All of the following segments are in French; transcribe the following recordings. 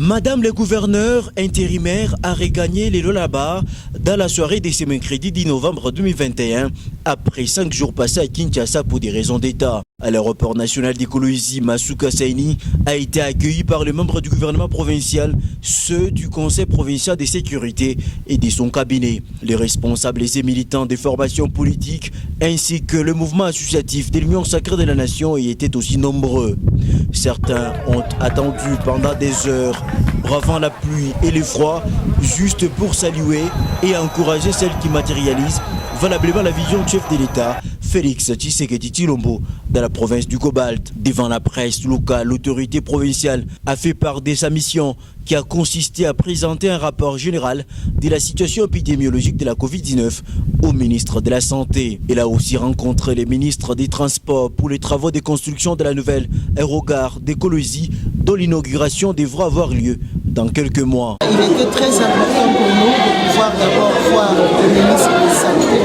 Madame le gouverneur intérimaire a regagné les Lualaba dans la soirée de ce mercredi 10 novembre 2021 après 5 jours passés à Kinshasa pour des raisons d'État. À l'aéroport national de Kolwezi, Masuka Saini a été accueilli par les membres du gouvernement provincial, ceux du conseil provincial de sécurité et de son cabinet. Les responsables et militants des formations politiques ainsi que le mouvement associatif de l'Union sacrée de la nation y étaient aussi nombreux. Certains ont attendu pendant des heures, bravant la pluie et le froid, juste pour saluer et encourager celles qui matérialisent valablement la vision du chef de l'État, Félix Tshisekedi Tshilombo, dans la province du Cobalt. Devant la presse locale, l'autorité provinciale a fait part de sa mission qui a consisté à présenter un rapport général de la situation épidémiologique de la Covid-19 au ministre de la Santé. Elle a aussi rencontré les ministres des Transports pour les travaux de construction de la nouvelle aérogare de Kolwezi, dont l'inauguration devra avoir lieu dans quelques mois. Il était très important pour nous de pouvoir d'abord voir le ministre de la Santé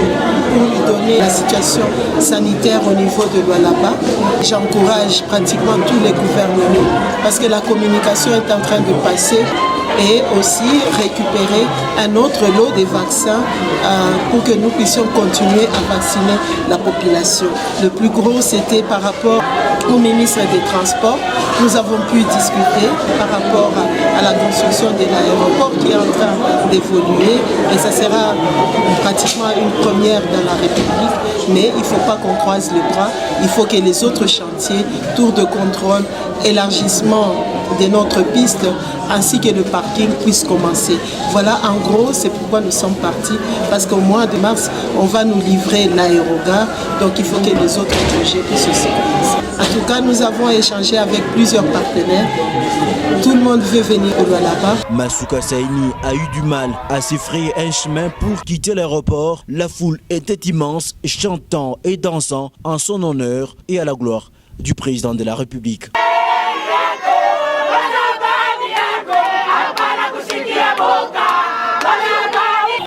pour lui donner la situation sanitaire au niveau de Lualaba. J'encourage pratiquement tous les gouvernements parce que la communication est en train de passer et aussi récupérer un autre lot de vaccins pour que nous puissions continuer à vacciner la population. Le plus gros, c'était par rapport au ministre des Transports. Nous avons pu discuter par rapport à la construction de l'aéroport qui est en train d'évoluer et ça sera pratiquement une première dans la République, mais il ne faut pas qu'on croise les bras, il faut que les autres chantiers, tour de contrôle, élargissement de notre piste ainsi que le parking puissent commencer. Voilà, en gros, c'est pourquoi nous sommes partis, parce qu'au mois de mars, on va nous livrer l'aérogare, donc il faut que les autres projets puissent aussi commencer. En tout cas, nous avons échangé avec plusieurs partenaires. Tout le monde veut venir au Lualaba. Masuka Saini a eu du mal à se frayer un chemin pour quitter l'aéroport. La foule était immense, chantant et dansant en son honneur et à la gloire du président de la République.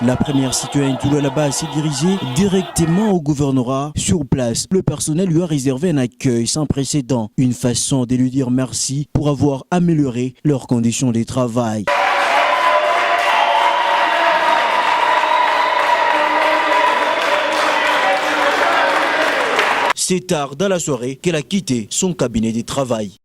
La première citoyenne du Lualaba s'est dirigée directement au gouvernorat. Sur place, le personnel lui a réservé un accueil sans précédent, une façon de lui dire merci pour avoir amélioré leurs conditions de travail. C'est tard dans la soirée qu'elle a quitté son cabinet de travail.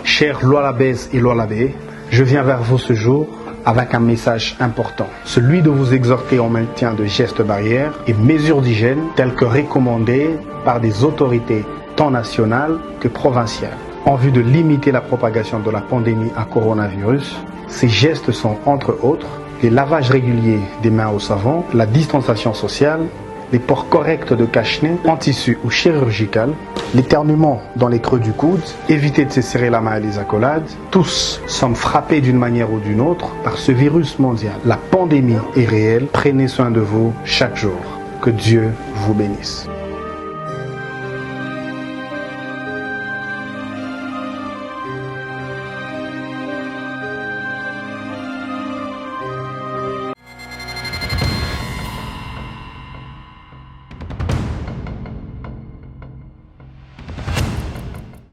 Chers Lualabaises et Lualabais, je viens vers vous ce jour avec un message important, celui de vous exhorter au maintien de gestes barrières et mesures d'hygiène telles que recommandées par des autorités tant nationales que provinciales. En vue de limiter la propagation de la pandémie à coronavirus, ces gestes sont entre autres les lavages réguliers des mains au savon, la distanciation sociale, les ports corrects de cache-nez en tissu ou chirurgical, l'éternuement dans les creux du coude, éviter de se serrer la main à les accolades. Tous sommes frappés d'une manière ou d'une autre par ce virus mondial. La pandémie est réelle, prenez soin de vous chaque jour. Que Dieu vous bénisse.